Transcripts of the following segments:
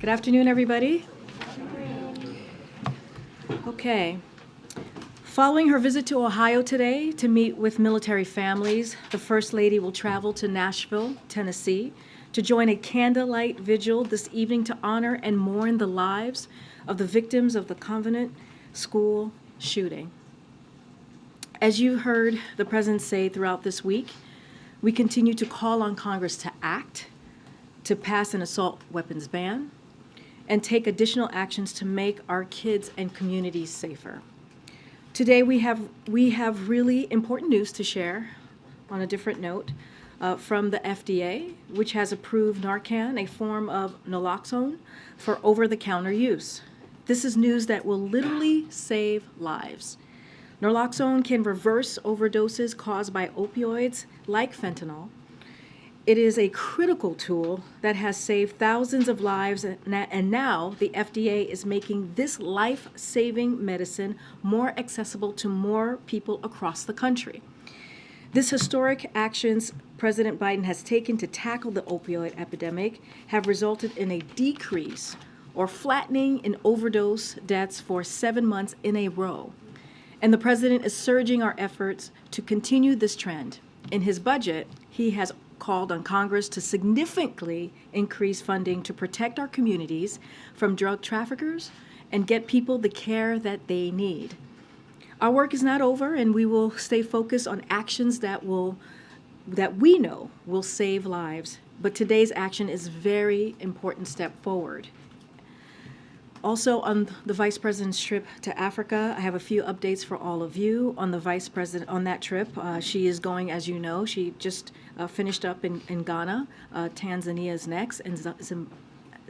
Good afternoon, everybody. Okay. Following her visit to Ohio today to meet with military families, the First Lady will travel to Nashville, Tennessee, to join a candlelight vigil this evening to honor and mourn the lives of the victims of the Convent school shooting. As you heard the President say throughout this week, we continue to call on Congress to act, to pass an assault weapons ban, and take additional actions to make our kids and communities safer. Today we have really important news to share on a different note from the FDA, which has approved Narcan, a form of naloxone, for over-the-counter use. This is news that will literally save lives. Naloxone can reverse overdoses caused by opioids like fentanyl. It is a critical tool that has saved thousands of lives, and now the FDA is making this life-saving medicine more accessible to more people across the country. This historic actions President Biden has taken to tackle the opioid epidemic have resulted in a decrease or flattening in overdose deaths for 7 months in a row. And the President is surging our efforts to continue this trend. In his budget, he has called on Congress to significantly increase funding to protect our communities from drug traffickers and get people the care that they need. Our work is not over, and we will stay focused on actions that we know will save lives. But today's action is a very important step forward. Also, on the Vice President's trip to Africa, I have a few updates for all of you on the Vice President on that trip. She is going, as you know, she just finished up in Ghana. Tanzania is next, and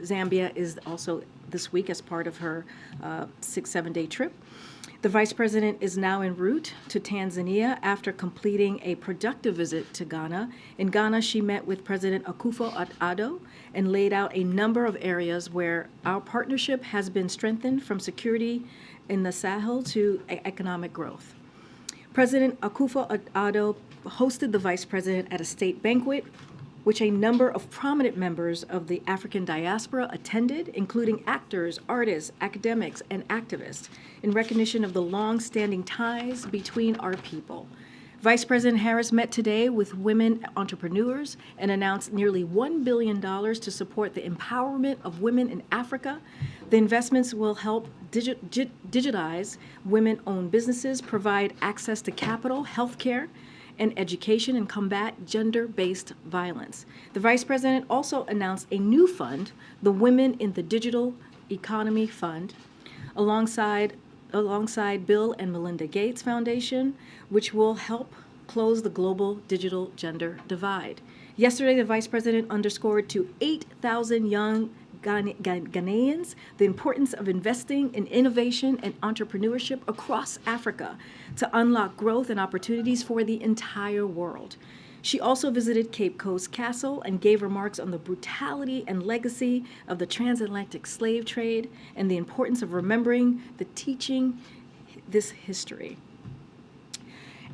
Zambia is also this week as part of her 6-7 day trip. The Vice President is now en route to Tanzania after completing a productive visit to Ghana. In Ghana, she met with President Akufo-Addo and laid out a number of areas where our partnership has been strengthened, from security in the Sahel to economic growth. President Akufo-Addo hosted the Vice President at a state banquet, which a number of prominent members of the African diaspora attended, including actors, artists, academics, and activists, in recognition of the long-standing ties between our people. Vice President Harris met today with women entrepreneurs and announced nearly $1 billion to support the empowerment of women in Africa. The investments will help digitize women-owned businesses, provide access to capital, healthcare, and education, and combat gender-based violence. The Vice President also announced a new fund, the Women in the Digital Economy Fund, alongside Bill and Melinda Gates Foundation, which will help close the global digital gender divide. Yesterday, the Vice President underscored to 8,000 young Ghanaians the importance of investing in innovation and entrepreneurship across Africa to unlock growth and opportunities for the entire world. She also visited Cape Coast Castle and gave remarks on the brutality and legacy of the transatlantic slave trade and the importance of remembering teaching this history.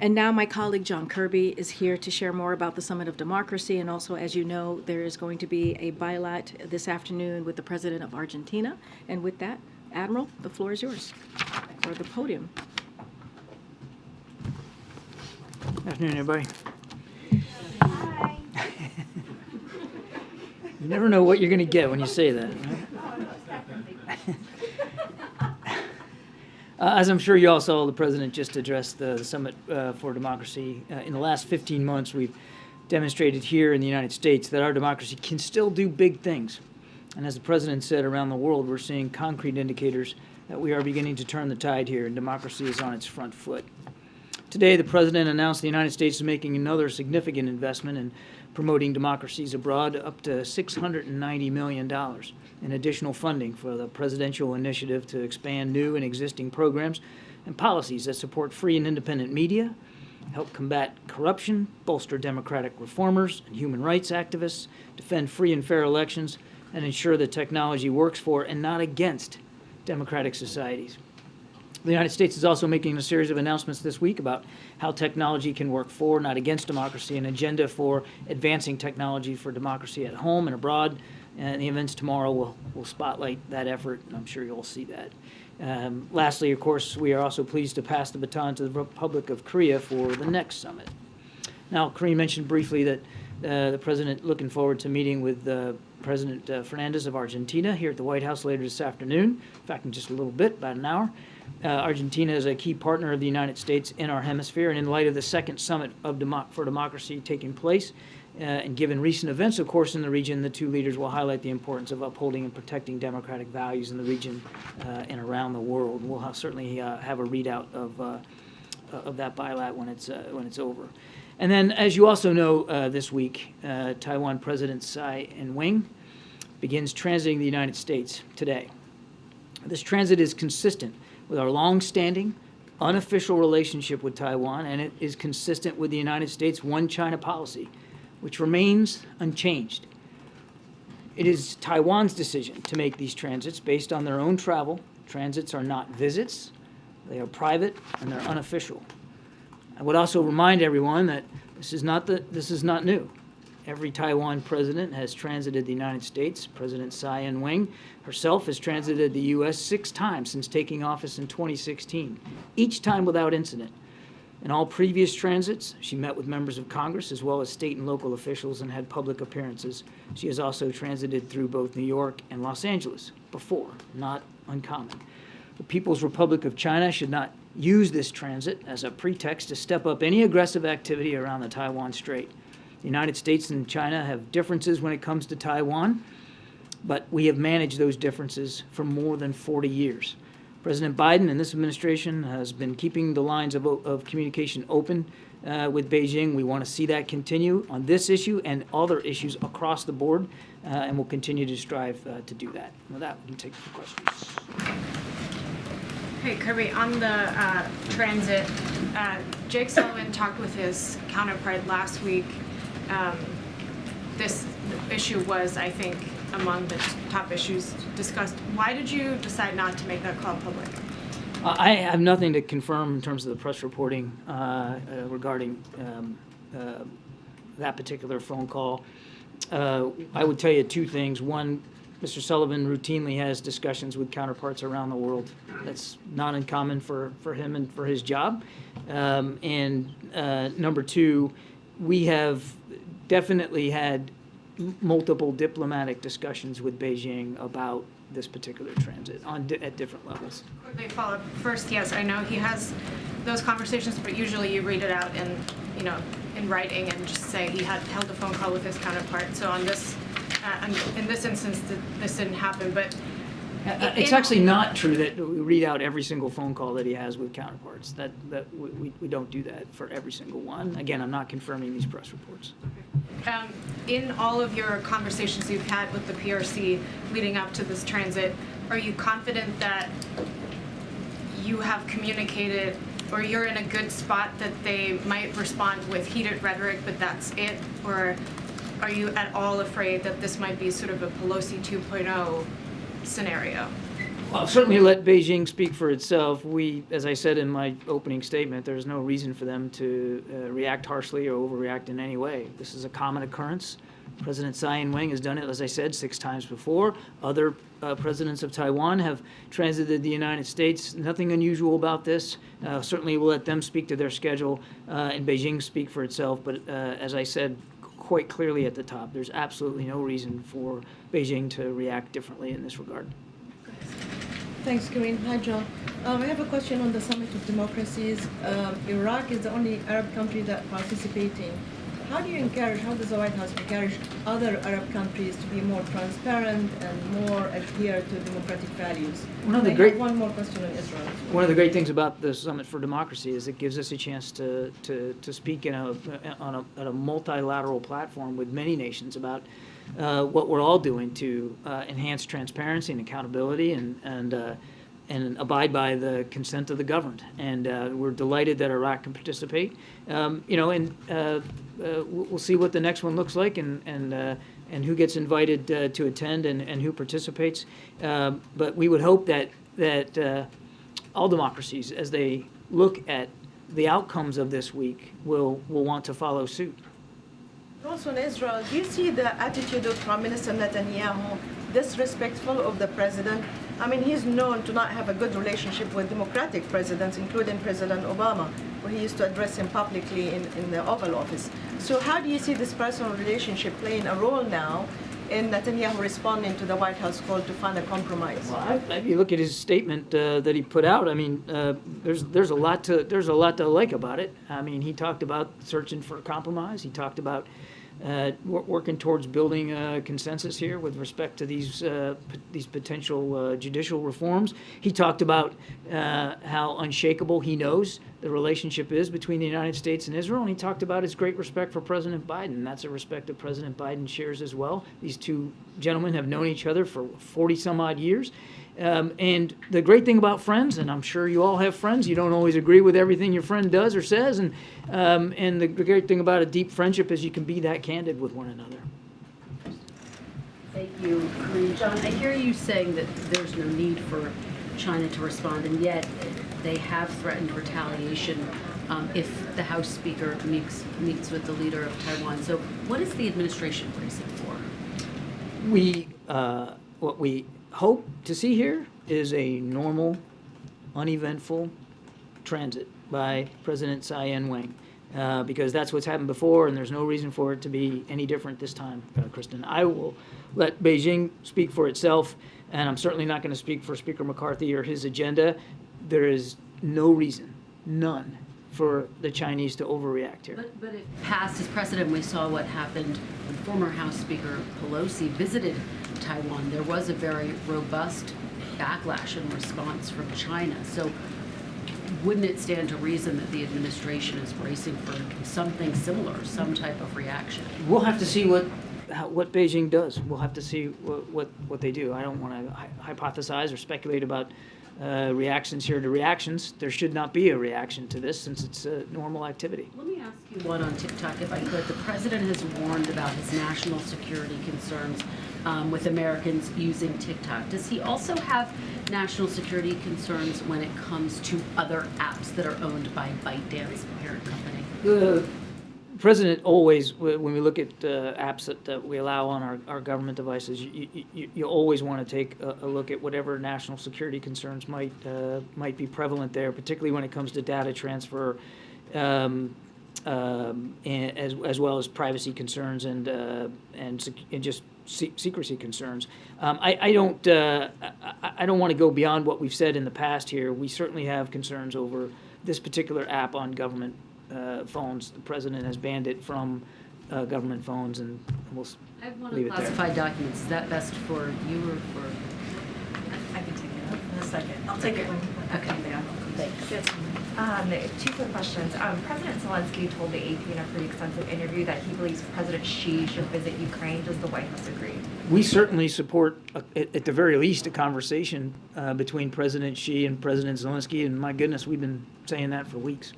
And now my colleague John Kirby is here to share more about the Summit of Democracy. And also, as you know, there is going to be a bilat this afternoon with the President of Argentina. And with that, Admiral, the floor is yours, or the podium. Good afternoon, everybody. Hi. You never know what you're going to get when you say that, right? As I'm sure you all saw, the President just addressed the Summit for Democracy. In the last 15 months, we've demonstrated here in the United States that our democracy can still do big things. And as the President said, around the world, we're seeing concrete indicators that we are beginning to turn the tide here, and democracy is on its front foot. Today, the President announced the United States is making another significant investment in promoting democracies abroad, up to $690 million in additional funding for the presidential initiative to expand new and existing programs and policies that support free and independent media, help combat corruption, bolster democratic reformers and human rights activists, defend free and fair elections, and ensure that technology works for and not against democratic societies. The United States is also making a series of announcements this week about how technology can work for, not against democracy, an agenda for advancing technology for democracy at home and abroad, And the events tomorrow will spotlight that effort, and I'm sure you'll see that. Lastly, of course, we are also pleased to pass the baton to the Republic of Korea for the next summit. Now, Karine mentioned briefly that the President looking forward to meeting with President Fernandez of Argentina here at the White House later this afternoon. In fact, in just a little bit, about an hour. Argentina is a key partner of the United States in our hemisphere, and in light of the second summit for democracy taking place, and given recent events, of course, in the region, the two leaders will highlight the importance of upholding and protecting democratic values in the region and around the world. We'll certainly have a readout of that bilat when it's over. And then, as you also know, this week, Taiwan President Tsai Ing-wen begins transiting the United States today. This transit is consistent with our long-standing, unofficial relationship with Taiwan, and it is consistent with the United States' One China policy, which remains unchanged. It is Taiwan's decision to make these transits based on their own travel. Transits are not visits, they are private, and they're unofficial. I would also remind everyone that this is not new. Every Taiwan president has transited the United States. President Tsai Ing-wen herself has transited the U.S. 6 times since taking office in 2016, each time without incident. In all previous transits, she met with members of Congress as well as state and local officials and had public appearances. She has also transited through both New York and Los Angeles before, not uncommon. The People's Republic of China should not use this transit as a pretext to step up any aggressive activity around the Taiwan Strait. The United States and China have differences when it comes to Taiwan, but we have managed those differences for more than 40 years. President Biden and this administration has been keeping the lines of communication open with Beijing. We want to see that continue on this issue and other issues across the board, and we'll continue to strive to do that. With that, we can take the questions. Hey, Kirby, on the transit, Jake Sullivan talked with his counterpart last week. This issue was, I think, among the top issues discussed. Why did you decide not to make that call public? I have nothing to confirm in terms of the press reporting regarding that particular phone call. I would tell you 2 things. One, Mr. Sullivan routinely has discussions with counterparts around the world. That's not uncommon for him and for his job. And number 2, we have definitely had multiple diplomatic discussions with Beijing about this particular transit at different levels. Quickly follow up. First, yes, I know he has those conversations, but usually you read it out in writing and just say he had held a phone call with his counterpart. So on this, in this instance, this didn't happen. But it's actually not true that we read out every single phone call that he has with counterparts. That we don't do that for every single one. Again, I'm not confirming these press reports. In all of your conversations you've had with the PRC leading up to this transit, are you confident that you have communicated, or you're in a good spot that they might respond with heated rhetoric, but that's it? Or are you at all afraid that this might be sort of a Pelosi 2.0 scenario? Well, certainly let Beijing speak for itself. As I said in my opening statement, there's no reason for them to react harshly or overreact in any way. This is a common occurrence. President Tsai Ing-wen has done it, as I said, 6 times before. Other presidents of Taiwan have transited the United States. Nothing unusual about this. Certainly we'll let them speak to their schedule and Beijing speak for itself. But as I said quite clearly at the top, there's absolutely no reason for Beijing to react differently in this regard. Thanks, Karine. Hi, John. I have a question on the Summit of Democracies. Iraq is the only Arab country that's participating. How does the White House encourage other Arab countries to be more transparent and more adhere to democratic values? One more question on Israel. One of the great things about the Summit for Democracy is it gives us a chance to speak on a multilateral platform with many nations about what we're all doing to enhance transparency and accountability and abide by the consent of the governed. And we're delighted that Iraq can participate. We'll see what the next one looks like and who gets invited to attend and who participates. But we would hope that all democracies, as they look at the outcomes of this week, will want to follow suit. Also in Israel, do you see the attitude of Prime Minister Netanyahu disrespectful of the president? I mean, he's known to not have a good relationship with democratic presidents, including President Obama, where he used to address him publicly in the Oval Office. So how do you see this personal relationship playing a role now in Netanyahu responding to the White House call to find a compromise? Well, if you look at his statement that he put out, I mean, there's a lot to like about it. I mean, he talked about searching for a compromise. He talked about working towards building a consensus here with respect to these potential judicial reforms. He talked about how unshakable he knows the relationship is between the United States and Israel, and he talked about his great respect for President Biden. That's a respect that President Biden shares as well. These two gentlemen have known each other for 40 some odd years. And the great thing about friends, and I'm sure you all have friends, you don't always agree with everything your friend does or says, and the great thing about a deep friendship is you can be that candid with one another. Thank you, Karine. John, I hear you saying that there's no need for China to respond, and yet they have threatened retaliation if the House Speaker meets with the leader of Taiwan. So what is the administration bracing for? What we hope to see here is a normal, uneventful transit by President Tsai Ing-wen, because that's what's happened before, and there's no reason for it to be any different this time, Kristen. I will let Beijing speak for itself, and I'm certainly not going to speak for Speaker McCarthy or his agenda. There is no reason, none, for the Chinese to overreact here. But if past is precedent, we saw what happened when former House Speaker Pelosi visited Taiwan. There was a very robust backlash and response from China. So wouldn't it stand to reason that the administration is bracing for something similar, some type of reaction? We'll have to see what Beijing does. We'll have to see what they do. I don't want to hypothesize or speculate about reactions here to reactions. There should not be a reaction to this since it's a normal activity. Let me ask you one on TikTok, if I could. The president has warned about his national security concerns with Americans using TikTok. Does he also have national security concerns when it comes to other apps that are owned by ByteDance, parent company? The president always, when we look at apps that we allow on our government devices, you always want to take a look at whatever national security concerns might be prevalent there, particularly when it comes to data transfer, as well as privacy concerns and just secrecy concerns. I don't want to go beyond what we've said in the past here. We certainly have concerns over this particular app on government phones. The president has banned it from government phones, and we'll I have one leave on it there. classified documents. Is that best for you or for? I can take it in a second. I'll take it when Okay. I'm down. Thanks. Two quick questions. President Zelensky told the AP in a pretty extensive interview that he believes President Xi should visit Ukraine. Does the White House agree? We certainly support, at the very least, a conversation between President Xi and President Zelensky, and my goodness, we've been saying that for weeks.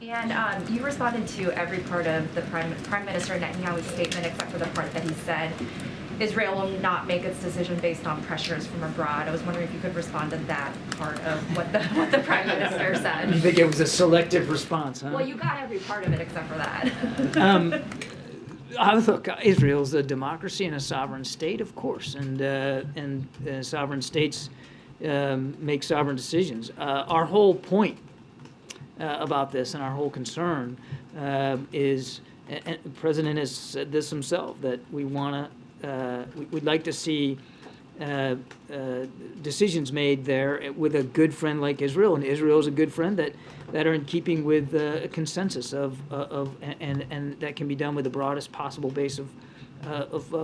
And you responded to every part of the Prime Minister Netanyahu's statement except for the part that he said Israel will not make its decision based on pressures from abroad. I was wondering if you could respond to that part of what the Prime Minister said. You think it was a selective response, huh? Well, you got every part of it except for that. Look, Israel's a democracy and a sovereign state, of course, and sovereign states make sovereign decisions. Our whole point about this and our whole concern is, and the president has said this himself, that we want to, we'd like to see decisions made there with a good friend like Israel, and Israel is a good friend that are in keeping with a consensus and that can be done with the broadest possible base of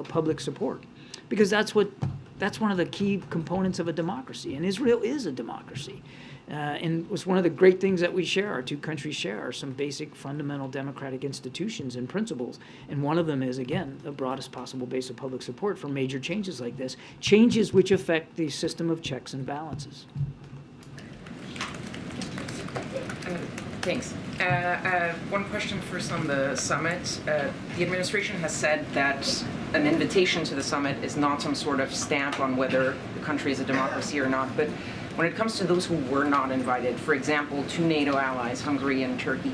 public support, because that's one of the key components of a democracy, and Israel is a democracy. And it's one of the great things that we share, our two countries share, are some basic fundamental democratic institutions and principles. And one of them is, again, the broadest possible base of public support for major changes like this, changes which affect the system of checks and balances. Thanks. One question first on the summit. The administration has said that an invitation to the summit is not some sort of stamp on whether the country is a democracy or not, but when it comes to those who were not invited, for example, two NATO allies, Hungary and Turkey,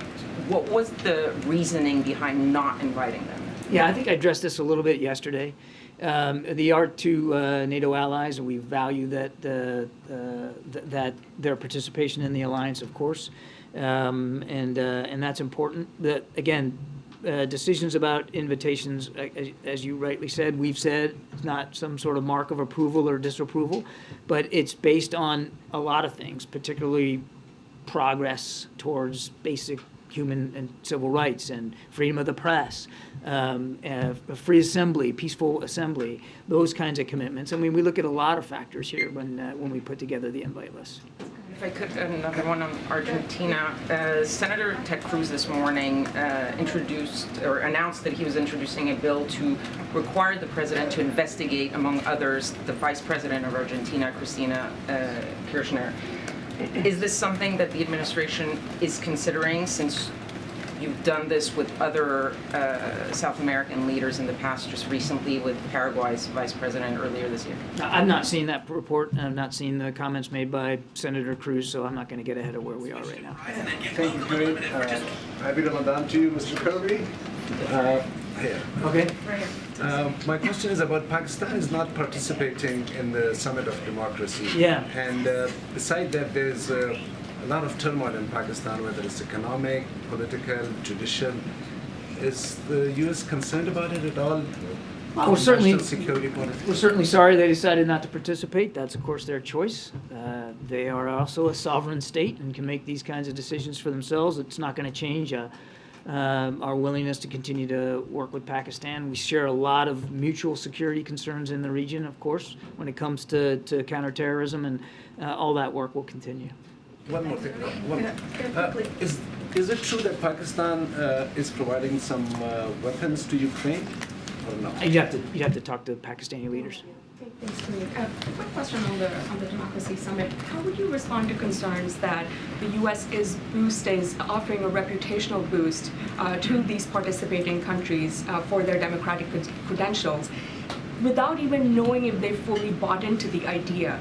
what was the reasoning behind not inviting them? Yeah, I think I addressed this a little bit yesterday. The are two NATO allies, and we value that that their participation in the alliance, of course, and that's important. That again, decisions about invitations, as you rightly said, we've said it's not some sort of mark of approval or disapproval, but it's based on a lot of things, particularly progress towards basic human and civil rights and freedom of the press, free assembly, peaceful assembly, those kinds of commitments. I mean, we look at a lot of factors here when we put together the invite list. If I could, another one on Argentina. Senator Ted Cruz this morning introduced or announced that he was introducing a bill to require the president to investigate, among others, the vice president of Argentina, Cristina Kirchner. Is this something that the administration is considering, since you've done this with other South American leaders in the past, just recently with Paraguay's vice president earlier this year? I've not seen that report, and I've not seen the comments made by Senator Cruz, so I'm not going to get ahead of where we are right now. Thank you, Karine. Happy Ramadan to you, Mr. Kirby. Here. Okay. My question is about Pakistan is not participating in the Summit of Democracy. Yeah. And beside that, there's a lot of turmoil in Pakistan, whether it's economic, political, judicial. Is the U.S. concerned about it at all? We're certainly, National security politics? we're certainly sorry they decided not to participate. That's, of course, their choice. They are also a sovereign state and can make these kinds of decisions for themselves. It's not going to change our willingness to continue to work with Pakistan. We share a lot of mutual security concerns in the region, of course, when it comes to counterterrorism, and all that work will continue. One more thing. Is it true that Pakistan is providing some weapons to Ukraine, or no? You'd have to talk to Pakistani leaders. Thanks, Karine. Quick question on the Democracy Summit. How would you respond to concerns that the U.S. is offering a reputational boost to these participating countries for their democratic credentials, without even knowing if they fully bought into the idea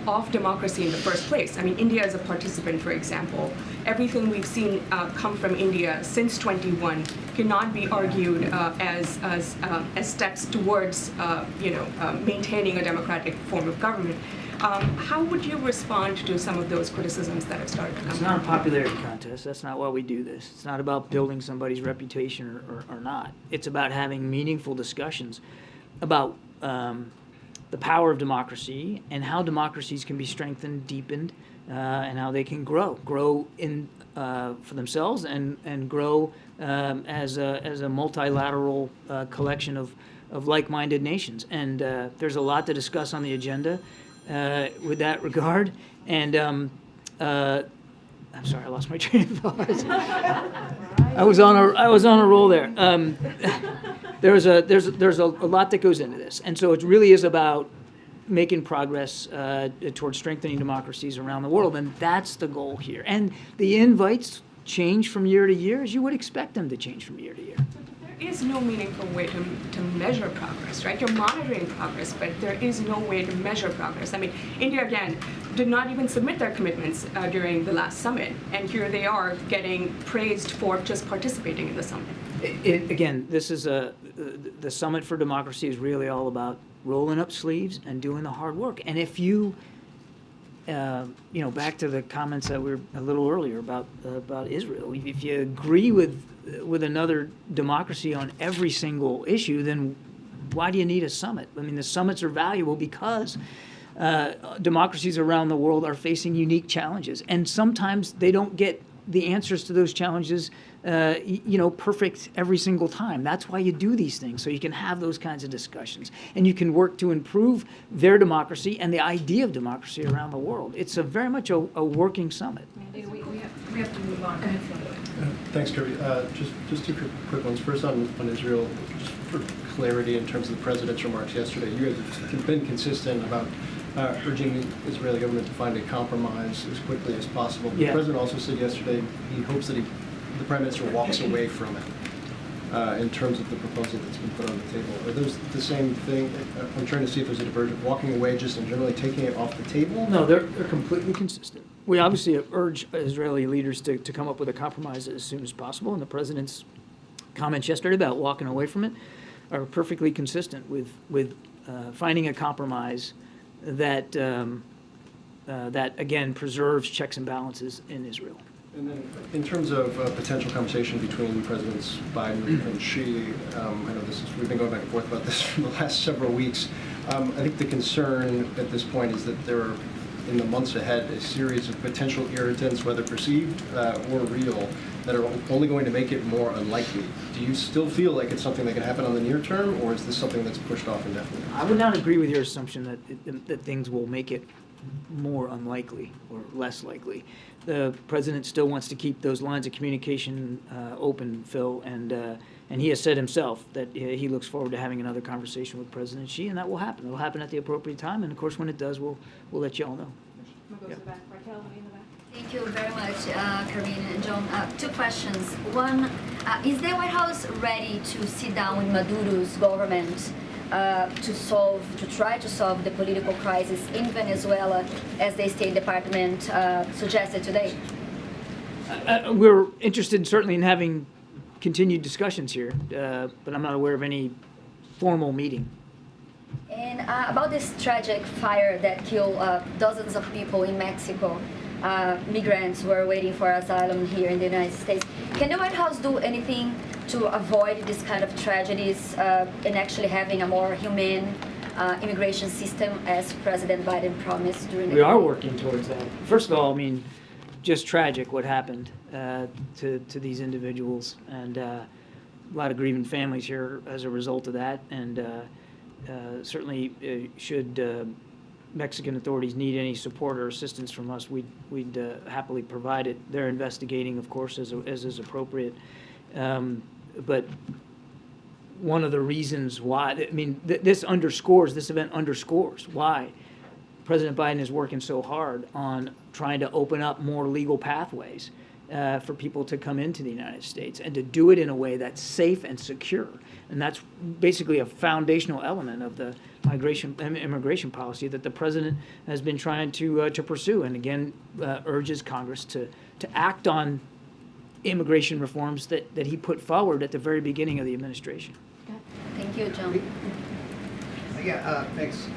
of democracy in the first place? I mean, India is a participant, for example. Everything we've seen come from India since 21 cannot be argued as steps towards, maintaining a democratic form of government. How would you respond to some of those criticisms that have started to come? It's not a popularity contest. That's not why we do this. It's not about building somebody's reputation or not. It's about having meaningful discussions about the power of democracy and how democracies can be strengthened, deepened, and how they can grow in for themselves and grow as a multilateral collection of like-minded nations. And there's a lot to discuss on the agenda with that regard. And I'm sorry, I lost my train of thought. I was on a roll there. There's a lot that goes into this, and so it really is about making progress towards strengthening democracies around the world, and that's the goal here. And the invites change from year to year, as you would expect them to change from year to year. There is no meaningful way to measure progress, right? You're monitoring progress, but there is no way to measure progress. I mean, India, again, did not even submit their commitments during the last summit, and here they are getting praised for just participating in the summit. Again, this is the Summit for Democracy is really all about rolling up sleeves and doing the hard work. And if you, back to the comments that were a little earlier about Israel, if you agree with another democracy on every single issue, then why do you need a summit? I mean, the summits are valuable because democracies around the world are facing unique challenges, and sometimes they don't get the answers to those challenges perfect every single time. That's why you do these things, so you can have those kinds of discussions and you can work to improve their democracy and the idea of democracy around the world. It's very much a working summit. We have to move on. Go ahead, Phil. Thanks, Kirby. Just two quick ones. First on Israel, just for clarity in terms of the president's remarks yesterday. You guys have been consistent about urging the Israeli government to find a compromise as quickly as possible. Yeah. The president also said yesterday he hopes that the prime minister walks away from it in terms of the proposal that's been put on the table. Are those the same thing? I'm trying to see if there's a divergence. Walking away just in generally taking it off the table? No, they're completely consistent. We obviously urge Israeli leaders to come up with a compromise as soon as possible, and the president's comments yesterday about walking away from it are perfectly consistent with finding a compromise that that again preserves checks and balances in Israel. And then, in terms of potential conversation between Presidents Biden and Xi, I know we've been going back and forth about this for the last several weeks. I think the concern at this point is that there are, in the months ahead, a series of potential irritants, whether perceived or real, that are only going to make it more unlikely. Do you still feel like it's something that can happen on the near term, or is this something that's pushed off indefinitely? I would not agree with your assumption that things will make it more unlikely or less likely. The president still wants to keep those lines of communication open, Phil, and he has said himself that he looks forward to having another conversation with President Xi, and that will happen. It will happen at the appropriate time, and of course, when it does, we'll let you all know. Thank you very much, Karine and John. Two questions. One, is the White House ready to sit down with Maduro's government to try to solve the political crisis in Venezuela, as the State Department suggested today? We're interested certainly in having continued discussions here, but I'm not aware of any formal meeting. And about this tragic fire that killed dozens of people in Mexico, migrants who are waiting for asylum here in the United States. Can the White House do anything to avoid this kind of tragedies and actually having a more humane immigration system, as President Biden promised during the We are working towards that. First of all, I mean, just tragic what happened to these individuals, and a lot of grieving families here as a result of that, and certainly should Mexican authorities need any support or assistance from us, we'd happily provide it. They're investigating, of course, as is appropriate. But one of the reasons why, I mean, this event underscores why President Biden is working so hard on trying to open up more legal pathways for people to come into the United States, and to do it in a way that's safe and secure. And that's basically a foundational element of the immigration policy that the president has been trying to pursue, and again urges Congress to act on immigration reforms that he put forward at the very beginning of the administration. Thank you, John. Yeah, thanks.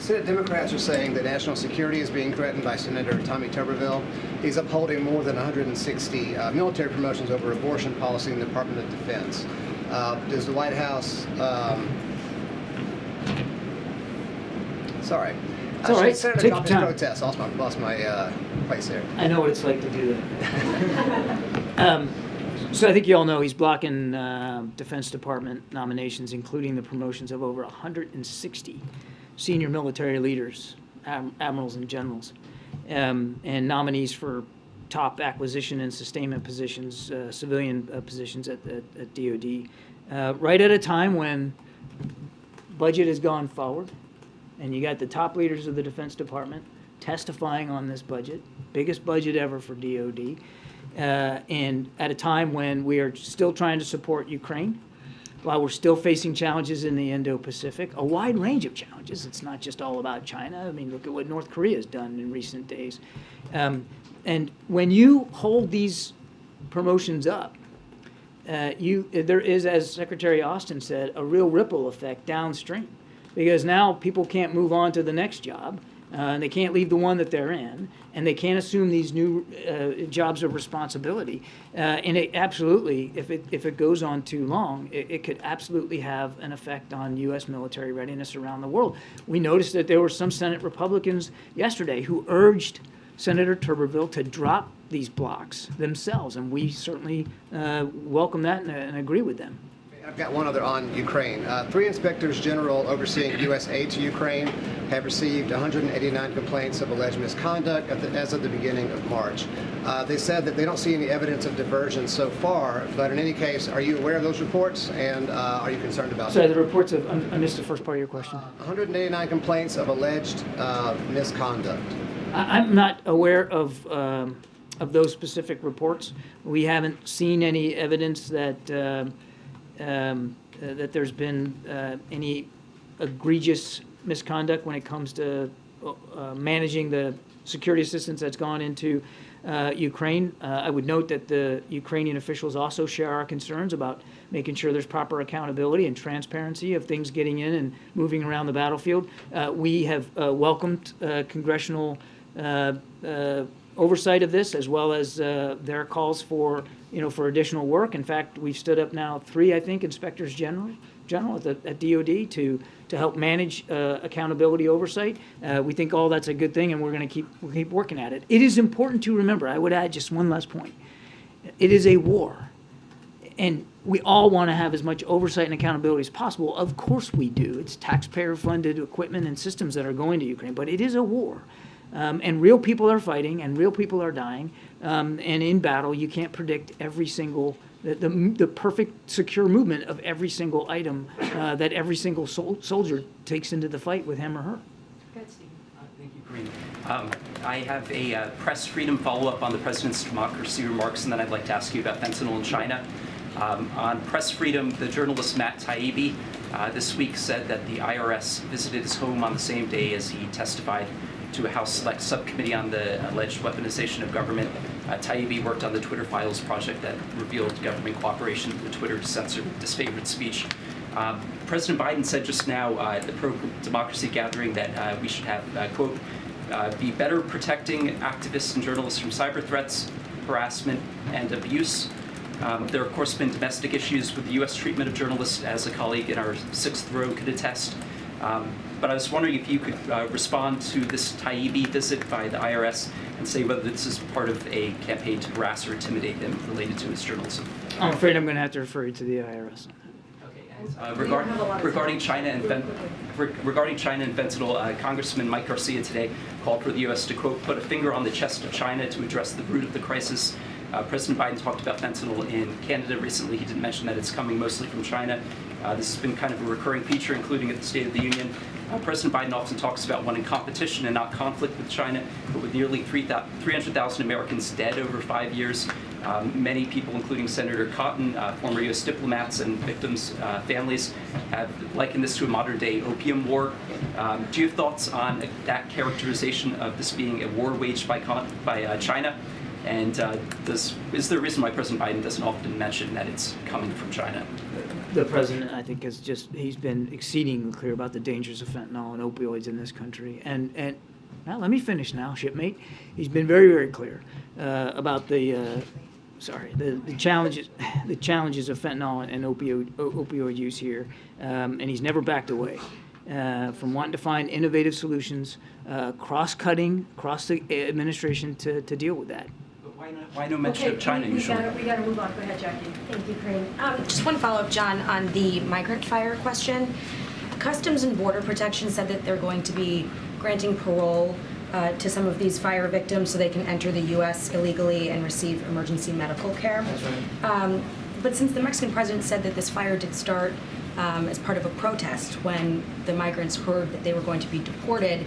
Senate Democrats are saying that national security is being threatened by Senator Tommy Tuberville. He's upholding more than 160 military promotions over abortion policy in the Department of Defense. Does the White House... sorry. It's all right. Senator Take your dropped time. his protest. Lost my place there. I know what it's like to do that. So I think you all know he's blocking Defense Department nominations, including the promotions of over 160 senior military leaders, admirals and generals, and nominees for top acquisition and sustainment positions, civilian positions at DoD, right at a time when budget has gone forward, and you got the top leaders of the Defense Department testifying on this budget, biggest budget ever for DoD. And at a time when we are still trying to support Ukraine, while we're still facing challenges in the Indo-Pacific, a wide range of challenges. It's not just all about China. I mean, look at what North Korea has done in recent days. And when you hold these promotions up, there is, as Secretary Austin said, a real ripple effect downstream, because now people can't move on to the next job. And they can't leave the one that they're in, and they can't assume these new jobs of responsibility. And it absolutely, if it goes on too long, it could absolutely have an effect on U.S. military readiness around the world. We noticed that there were some Senate Republicans yesterday who urged Senator Tuberville to drop these blocks themselves, and we certainly welcome that and agree with them. I've got one other on Ukraine. 3 inspectors general overseeing U.S. aid to Ukraine have received 189 complaints of alleged misconduct as of the beginning of March. They said that they don't see any evidence of diversion so far, but in any case, are you aware of those reports, and are you concerned about Sorry, them? the reports of, I missed the first part of your question. 189 complaints of alleged misconduct. I'm not aware of those specific reports. We haven't seen any evidence that that there's been any egregious misconduct when it comes to managing the security assistance that's gone into Ukraine. I would note that the Ukrainian officials also share our concerns about making sure there's proper accountability and transparency of things getting in and moving around the battlefield. We have welcomed congressional oversight of this, as well as their calls for additional work. In fact, we've stood up now 3, I think, inspectors general at DOD to help manage accountability oversight. We think all that's a good thing, and we're going to keep working at it. It is important to remember. I would add just one last point. It is a war, and we all want to have as much oversight and accountability as possible. Of course we do. It's taxpayer-funded equipment and systems that are going to Ukraine, but it is a war. And real people are fighting, and real people are dying. And in battle, you can't predict every single, the perfect secure movement of every single item that every single soldier takes into the fight with him or her. Thank you, Karine. I have a press freedom follow-up on the President's democracy remarks, and then I'd like to ask you about fentanyl in China. On press freedom, the journalist Matt Taibbi this week said that the IRS visited his home on the same day as he testified to a House Select Subcommittee on the alleged weaponization of government. Taibbi worked on the Twitter Files project that revealed government cooperation with Twitter to censor disfavored speech. President Biden said just now at the pro-democracy gathering that we should have, quote, be better protecting activists and journalists from cyber threats, harassment, and abuse. There, of course, been domestic issues with the U.S. treatment of journalists, as a colleague in our 6th row could attest. But I was wondering if you could respond to this Taibbi visit by the IRS and say whether this is part of a campaign to harass or intimidate him related to his journalism. I'm afraid I'm going to have to refer you to the IRS. Regarding China and fentanyl, Congressman Mike Garcia today called for the U.S. to, quote, put a finger on the chest of China to address the root of the crisis. President Biden talked about fentanyl in Canada recently. He didn't mention that it's coming mostly from China. This has been kind of a recurring feature, including at the State of the Union. President Biden often talks about wanting competition and not conflict with China, but with nearly 300,000 Americans dead over 5 years, many people, including Senator Cotton, former U.S. diplomats, and victims' families, have likened this to a modern-day opium war. Do you have thoughts on that characterization of this being a war waged by China? And is there a reason why President Biden doesn't often mention that it's coming from China? The president, I think, he's been exceedingly clear about the dangers of fentanyl and opioids in this country. And now let me finish now, shipmate. He's been very, very clear about the challenges of fentanyl and opioid use here. And he's never backed away from wanting to find innovative solutions, cross-cutting, across the administration to deal with that. Why no mention of China usually? We got to move on. Go ahead, Jackie. Thank you, Karine. Just one follow-up, John, on the migrant fire question. Customs and Border Protection said that they're going to be granting parole to some of these fire victims so they can enter the U.S. illegally and receive emergency medical care. That's right. But since the Mexican president said that this fire did start as part of a protest when the migrants heard that they were going to be deported,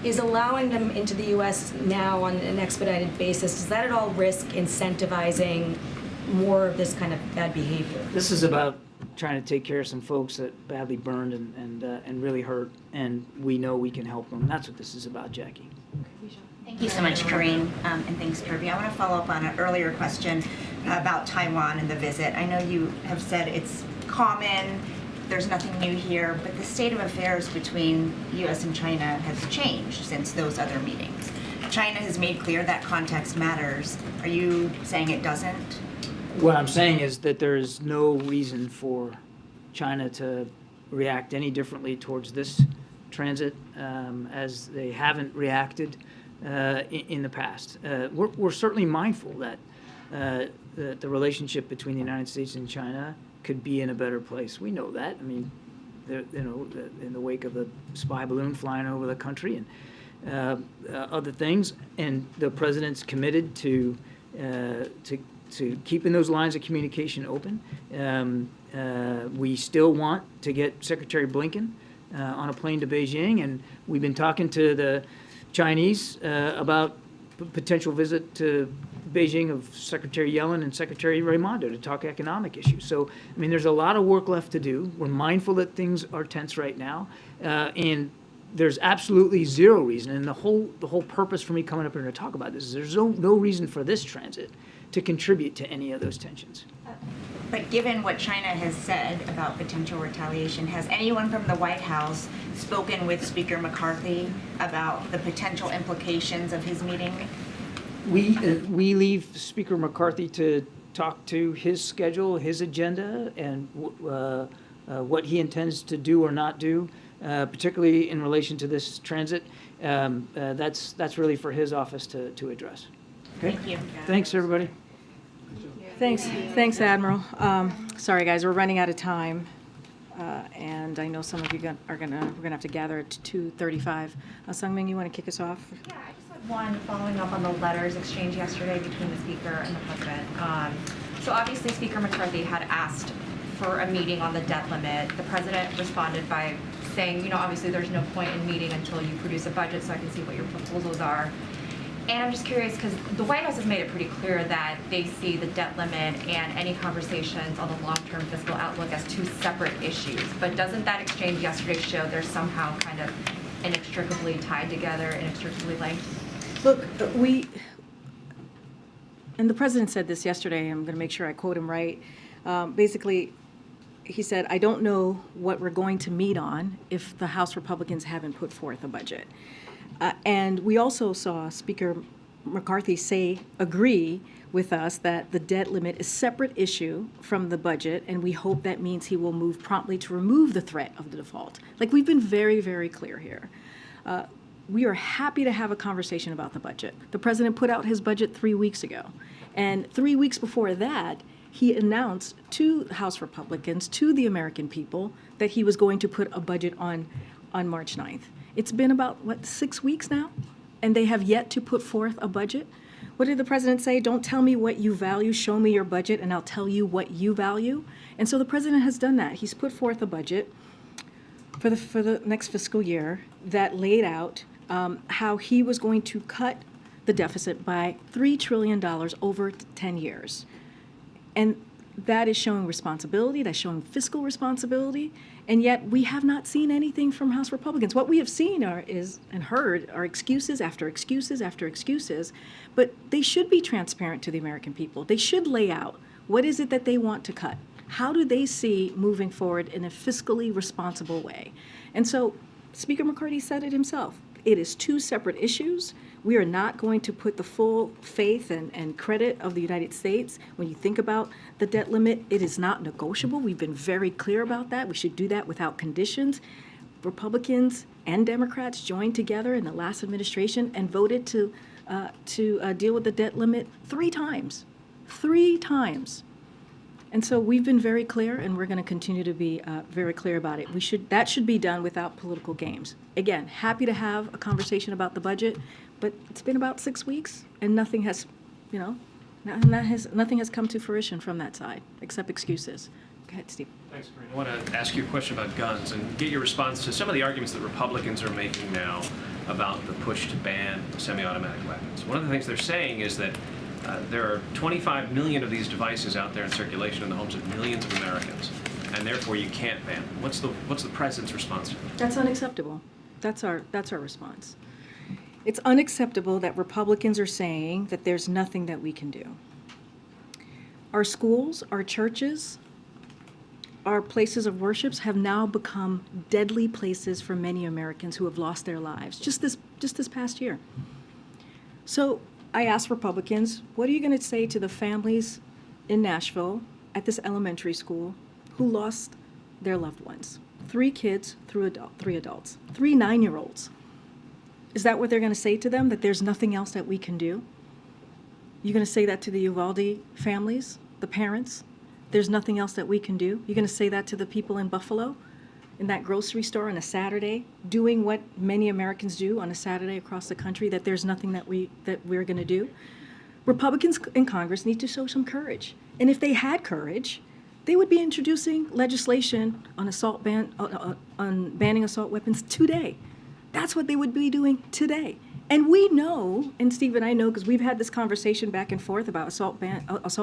is allowing them into the U.S. now on an expedited basis, does that at all risk incentivizing more of this kind of bad behavior? This is about trying to take care of some folks that badly burned and really hurt, and we know we can help them. That's what this is about, Jackie. Thank you so much, Karine, and thanks, Kirby. I want to follow up on an earlier question about Taiwan and the visit. I know you have said it's common, there's nothing new here, but the state of affairs between the U.S. and China has changed since those other meetings. China has made clear that context matters. Are you saying it doesn't? What I'm saying is that there is no reason for China to react any differently towards this transit as they haven't reacted in the past. We're certainly mindful that the relationship between the United States and China could be in a better place. We know that. I mean, in the wake of the spy balloon flying over the country and other things, and the president's committed to keeping those lines of communication open. We still want to get Secretary Blinken on a plane to Beijing, and we've been talking to the Chinese about potential visit to Beijing of Secretary Yellen and Secretary Raimondo to talk economic issues. So, I mean, there's a lot of work left to do. We're mindful that things are tense right now, and there's absolutely zero reason, and the whole purpose for me coming up here to talk about this is there's no reason for this transit to contribute to any of those tensions. But given what China has said about potential retaliation, has anyone from the White House spoken with Speaker McCarthy about the potential implications of his meeting? We leave Speaker McCarthy to talk to his schedule, his agenda, and what he intends to do or not do, particularly in relation to this transit. That's really for his office to address. Okay? Thank you. Thanks, everybody. Thanks, Admiral. Sorry, guys, we're running out of time, and I know some of you we're gonna have to gather at 2:35. Sungmin, you want to kick us off? Yeah, I just had one following up on the letters exchanged yesterday between the Speaker and the President. So obviously Speaker McCarthy had asked for a meeting on the debt limit. The President responded by saying, obviously there's no point in meeting until you produce a budget so I can see what your proposals are. And I'm just curious, because the White House has made it pretty clear that they see the debt limit and any conversations on the long-term fiscal outlook as two separate issues. But doesn't that exchange yesterday show they're somehow kind of inextricably tied together, inextricably linked? Look, and the President said this yesterday, I'm going to make sure I quote him right. Basically, he said, I don't know what we're going to meet on if the House Republicans haven't put forth a budget. And we also saw Speaker McCarthy agree with us that the debt limit is a separate issue from the budget, and we hope that means he will move promptly to remove the threat of the default. Like, we've been very, very clear here. We are happy to have a conversation about the budget. The President put out his budget 3 weeks ago, and 3 weeks before that, he announced to House Republicans, to the American people, that he was going to put a budget on March 9th. It's been about, 6 weeks now? And they have yet to put forth a budget? What did the President say? Don't tell me what you value, show me your budget, and I'll tell you what you value. And so the President has done that. He's put forth a budget for the next fiscal year that laid out how he was going to cut the deficit by $3 trillion over 10 years. And that is showing responsibility, that's showing fiscal responsibility, and yet we have not seen anything from House Republicans. What we have seen and heard are excuses after excuses after excuses, but they should be transparent to the American people. They should lay out what is it that they want to cut. How do they see moving forward in a fiscally responsible way? And so Speaker McCarthy said it himself. It is two separate issues. We are not going to put the full faith and credit of the United States. When you think about the debt limit, it is not negotiable. We've been very clear about that. We should do that without conditions. Republicans and Democrats joined together in the last administration and voted to deal with the debt limit 3 times. 3 times. And so we've been very clear, and we're going to continue to be very clear about it. That should be done without political games. Again, happy to have a conversation about the budget, but it's been about 6 weeks, and nothing has come to fruition from that side, except excuses. Go ahead, Steve. Thanks, Karine. I want to ask you a question about guns and get your response to some of the arguments that Republicans are making now about the push to ban semi-automatic weapons. One of the things they're saying is that there are 25 million of these devices out there in circulation in the homes of millions of Americans, and therefore you can't ban them. What's the President's response to that? That's unacceptable. That's our response. It's unacceptable that Republicans are saying that there's nothing that we can do. Our schools, our churches, our places of worship have now become deadly places for many Americans who have lost their lives just this past year. So I asked Republicans, what are you going to say to the families in Nashville at this elementary school who lost their loved ones? 3 kids, 3 adults, 3 9-year-olds. Is that what they're going to say to them, that there's nothing else that we can do? You're going to say that to the Uvalde families, the parents? There's nothing else that we can do? You're going to say that to the people in Buffalo, in that grocery store on a Saturday, doing what many Americans do on a Saturday across the country, that there's nothing that we're going to do? Republicans in Congress need to show some courage. And if they had courage, they would be introducing legislation on on banning assault weapons today. That's what they would be doing today. And we know, and Steve and I know, because we've had this conversation back and forth about assault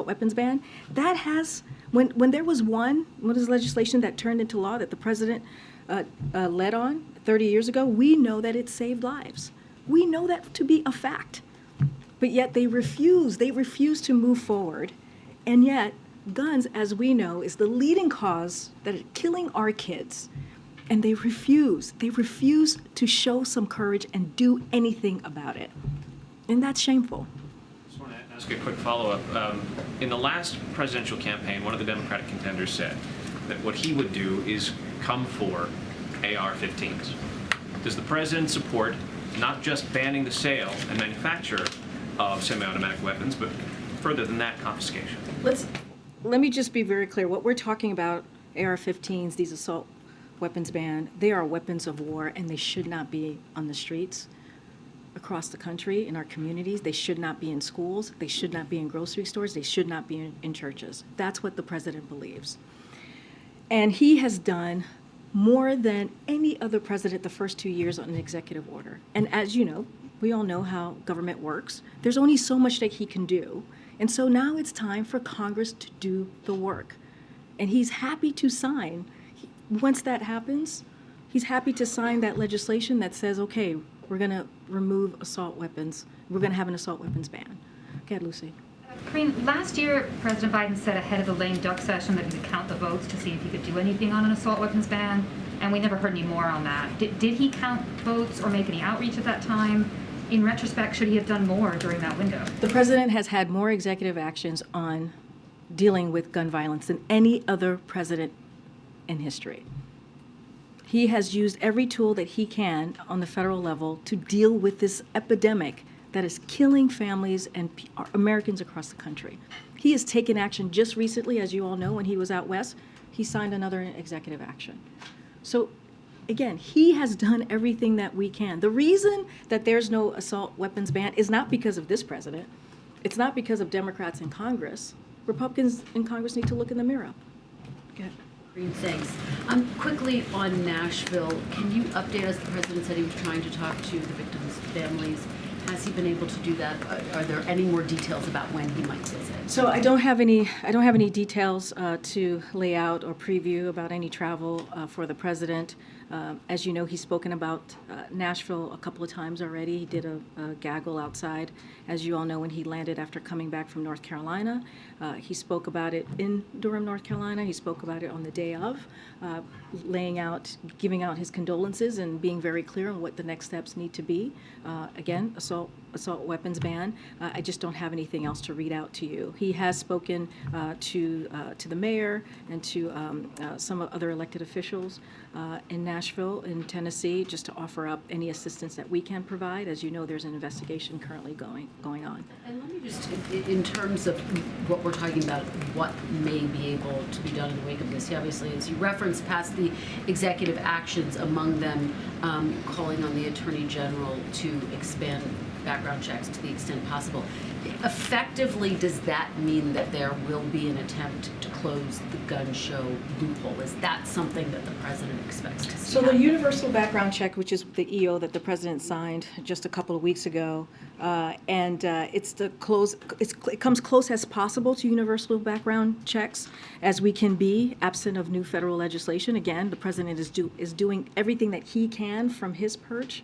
weapons ban, that has, when there was legislation that turned into law that the President led on 30 years ago, we know that it saved lives. We know that to be a fact. But yet they refuse to move forward. And yet, guns, as we know, is the leading cause that is killing our kids. And they refuse to show some courage and do anything about it. And that's shameful. I just want to ask a quick follow-up. In the last presidential campaign, one of the Democratic contenders said that what he would do is come for AR-15s. Does the president support not just banning the sale and manufacture of semi-automatic weapons, but further than that, confiscation? Let me just be very clear. What we're talking about, AR-15s, these assault weapons ban, they are weapons of war, and they should not be on the streets across the country, in our communities. They should not be in schools. They should not be in grocery stores. They should not be in churches. That's what the president believes. And he has done more than any other president the first 2 years on an executive order. And as you know, we all know how government works. There's only so much that he can do. And so now it's time for Congress to do the work. And he's happy to sign. Once that happens, he's happy to sign that legislation that says, okay, we're going to remove assault weapons. We're going to have an assault weapons ban. Go ahead, Lucy. Karine, last year, President Biden said ahead of the lame duck session that he would count the votes to see if he could do anything on an assault weapons ban, and we never heard any more on that. Did he count votes or make any outreach at that time? In retrospect, should he have done more during that window? The president has had more executive actions on dealing with gun violence than any other president in history. He has used every tool that he can on the federal level to deal with this epidemic that is killing families and Americans across the country. He has taken action just recently, as you all know, when he was out west, he signed another executive action. So again, he has done everything that we can. The reason that there's no assault weapons ban is not because of this president. It's not because of Democrats in Congress. Republicans in Congress need to look in the mirror. Go ahead. Thanks. Quickly on Nashville, can you update us? The president said he was trying to talk to the victims' families. Has he been able to do that? Are there any more details about when he might visit? So I don't have any details to lay out or preview about any travel for the president. As you know, he's spoken about Nashville a couple of times already. He did a gaggle outside, as you all know, when he landed after coming back from North Carolina. He spoke about it in Durham, North Carolina. He spoke about it on the day of, giving out his condolences and being very clear on what the next steps need to be. Again, assault weapons ban. I just don't have anything else to read out to you. He has spoken to the mayor and to some other elected officials in Nashville, in Tennessee, just to offer up any assistance that we can provide. As you know, there's an investigation currently going on. And let me just, in terms of what we're talking about, what may be able to be done in the wake of this, obviously, as you referenced, past the executive actions, among them calling on the Attorney General to expand background checks to the extent possible. Effectively, does that mean that there will be an attempt to close the gun show loophole? Is that something that the president expects to see? So the universal background check, which is the EO that the president signed just a couple of weeks ago, it comes close as possible to universal background checks as we can be, absent of new federal legislation. Again, the president is doing everything that he can from his perch,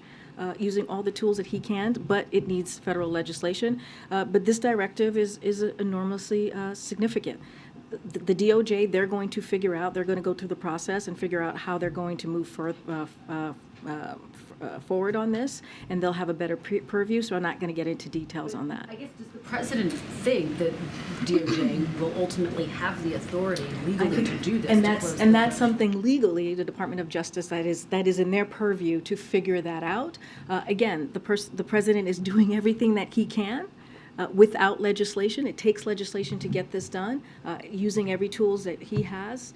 using all the tools that he can, but it needs federal legislation. But this directive is enormously significant. The DOJ, they're going to go through the process and figure out how they're going to move forward on this, and they'll have a better purview, so I'm not going to get into details on that. I guess, does the president think that DOJ will ultimately have the authority legally to do this? And that's something legally, the Department of Justice, that is in their purview to figure that out. Again, the president is doing everything that he can. Without legislation, it takes legislation to get this done, using every tools that he has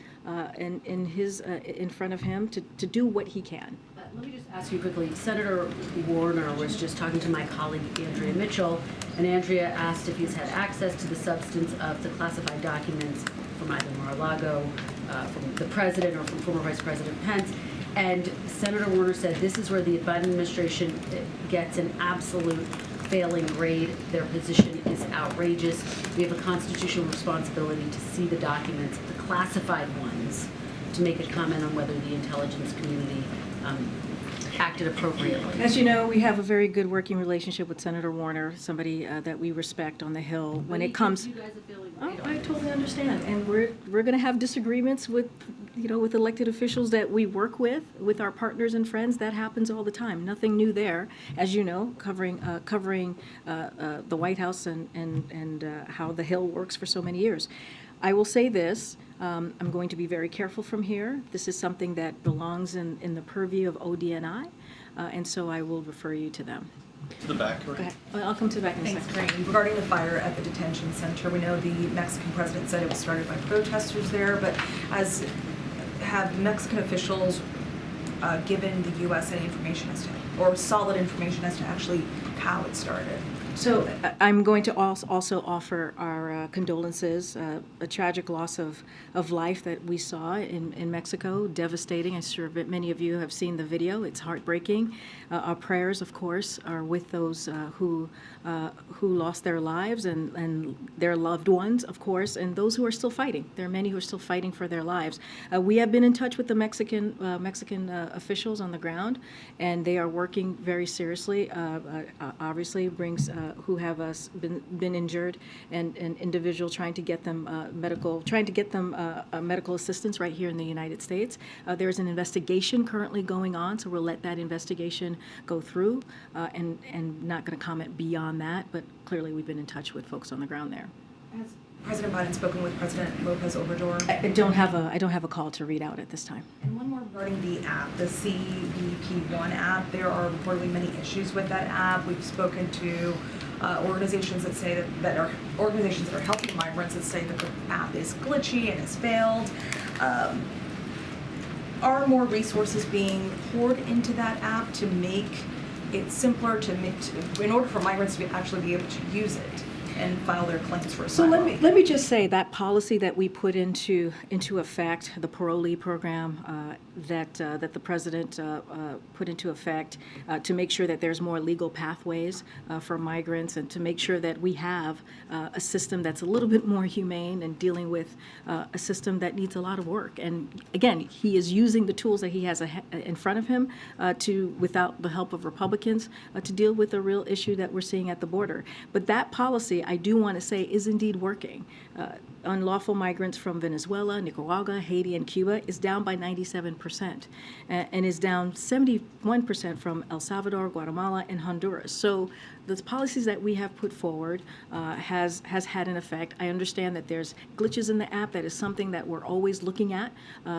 in front of him to do what he can. Let me just ask you quickly. Senator Warner was just talking to my colleague Andrea Mitchell, and Andrea asked if he's had access to the substance of the classified documents from either Mar-a-Lago, from the president, or from former Vice President Pence. And Senator Warner said this is where the Biden administration gets an absolute failing grade. Their position is outrageous. We have a constitutional responsibility to see the documents, the classified ones, to make a comment on whether the intelligence community acted appropriately. As you know, we have a very good working relationship with Senator Warner, somebody that we respect on the Hill. When it comes, I totally understand, and we're going to have disagreements with, with elected officials that we work with our partners and friends. That happens all the time. Nothing new there, as you know, covering the White House and how the Hill works for so many years. I will say this. I'm going to be very careful from here. This is something that belongs in the purview of ODNI, and so I will refer you to them. To the back. Go ahead. I'll come to the back in a Thanks, second. Karine. Regarding the fire at the detention center, we know the Mexican president said it was started by protesters there, but have Mexican officials given the U.S. any information or solid information as to actually how it started? So I'm going to also offer our condolences, a tragic loss of life that we saw in Mexico, devastating. I'm sure many of you have seen the video. It's heartbreaking. Our prayers, of course, are with those who lost their lives and their loved ones, of course, and those who are still fighting. There are many who are still fighting for their lives. We have been in touch with the Mexican officials on the ground, and they are working very seriously. Obviously, brings who have been injured and individual trying to get them medical assistance right here in the United States. There is an investigation currently going on, so we'll let that investigation go through, and not going to comment beyond that. But clearly, we've been in touch with folks on the ground there. Has President Biden spoken with President Lopez Obrador? I don't have a call to read out at this time. And one more regarding the app, the CBP1 app. There are reportedly many issues with that app. We've spoken to organizations that say that are organizations that are helping migrants that say that the app is glitchy and has failed. Are more resources being poured into that app to make it simpler in order for migrants to actually be able to use it and file their claims for So asylum? let me just say that policy that we put into effect, the parolee program that the president put into effect to make sure that there's more legal pathways for migrants and to make sure that we have a system that's a little bit more humane and dealing with a system that needs a lot of work. And again, he is using the tools that he has in front of him without the help of Republicans, to deal with the real issue that we're seeing at the border. But that policy, I do want to say, is indeed working. Unlawful migrants from Venezuela, Nicaragua, Haiti, and Cuba is down by 97%, and is down 71% from El Salvador, Guatemala, and Honduras. So the policies that we have put forward has had an effect. I understand that there's glitches in the app. That is something that we're always looking at,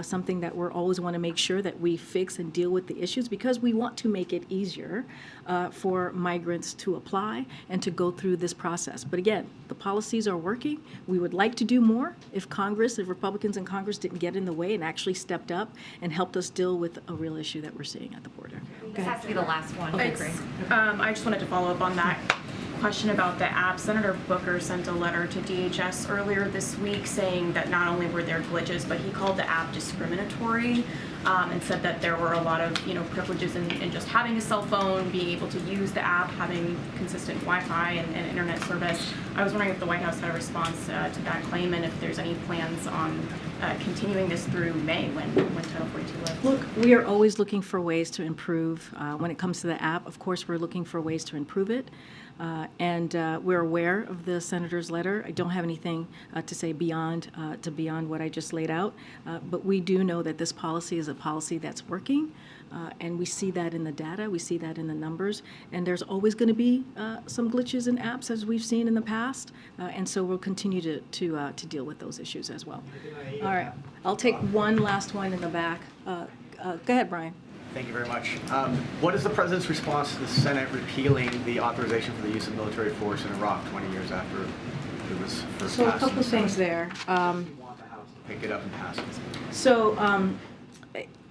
something that we're always want to make sure that we fix and deal with the issues, because we want to make it easier for migrants to apply and to go through this process. But again, the policies are working. We would like to do more if Republicans in Congress didn't get in the way and actually stepped up and helped us deal with a real issue that we're seeing at the border. This has to be the last one. I just wanted to follow up on that question about the app. Senator Booker sent a letter to DHS earlier this week saying that not only were there glitches, but he called the app discriminatory, and said that there were a lot of privileges in just having a cell phone, being able to use the app, having consistent Wi-Fi and internet service. I was wondering if the White House had a response to that claim, and if there's any plans on continuing this through May when Title 42 lifts. Look, we are always looking for ways to improve. When it comes to the app, of course, we're looking for ways to improve it. And we're aware of the senator's letter. I don't have anything to say beyond what I just laid out. But we do know that this policy is a policy that's working. And we see that in the data, we see that in the numbers, and there's always going to be some glitches in apps, as we've seen in the past, and so we'll continue to deal with those issues as well. All right, I'll take one last one in the back. Go ahead, Brian. Thank you very much. What is the President's response to the Senate repealing the authorization for the use of military force in Iraq 20 years after it was first So a passed? couple of things there. Pick it up and pass it.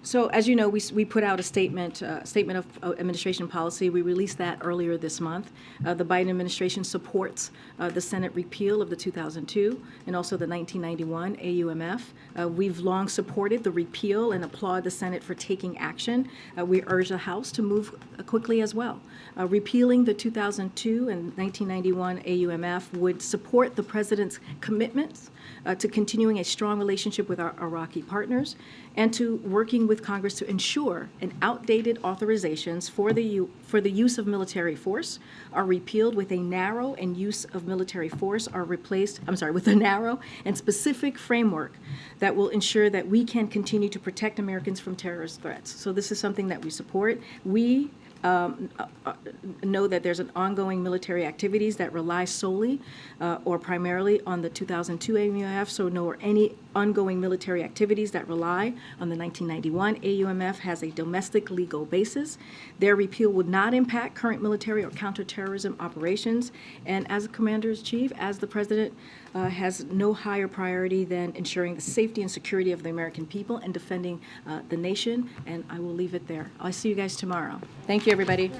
So as you know, we put out a statement of administration policy. We released that earlier this month. The Biden administration supports the Senate repeal of the 2002 and also the 1991 AUMF. We've long supported the repeal and applaud the Senate for taking action. We urge the House to move quickly as well. Repealing the 2002 and 1991 AUMF would support the President's commitments to continuing a strong relationship with our Iraqi partners. and to working with Congress to ensure an outdated authorizations for the use of military force are repealed with a narrow and use of military force are replaced, with a narrow and specific framework that will ensure that we can continue to protect Americans from terrorist threats. So this is something that we support. We know that there's an ongoing military activities that rely solely or primarily on the 2002 AUMF, so no any ongoing military activities that rely on the 1991 AUMF has a domestic legal basis. Their repeal would not impact current military or counterterrorism operations, and as a Commander-in-Chief, as the President, has no higher priority than ensuring the safety and security of the American people and defending the nation, and I will leave it there. I'll see you guys tomorrow. Thank you, everybody.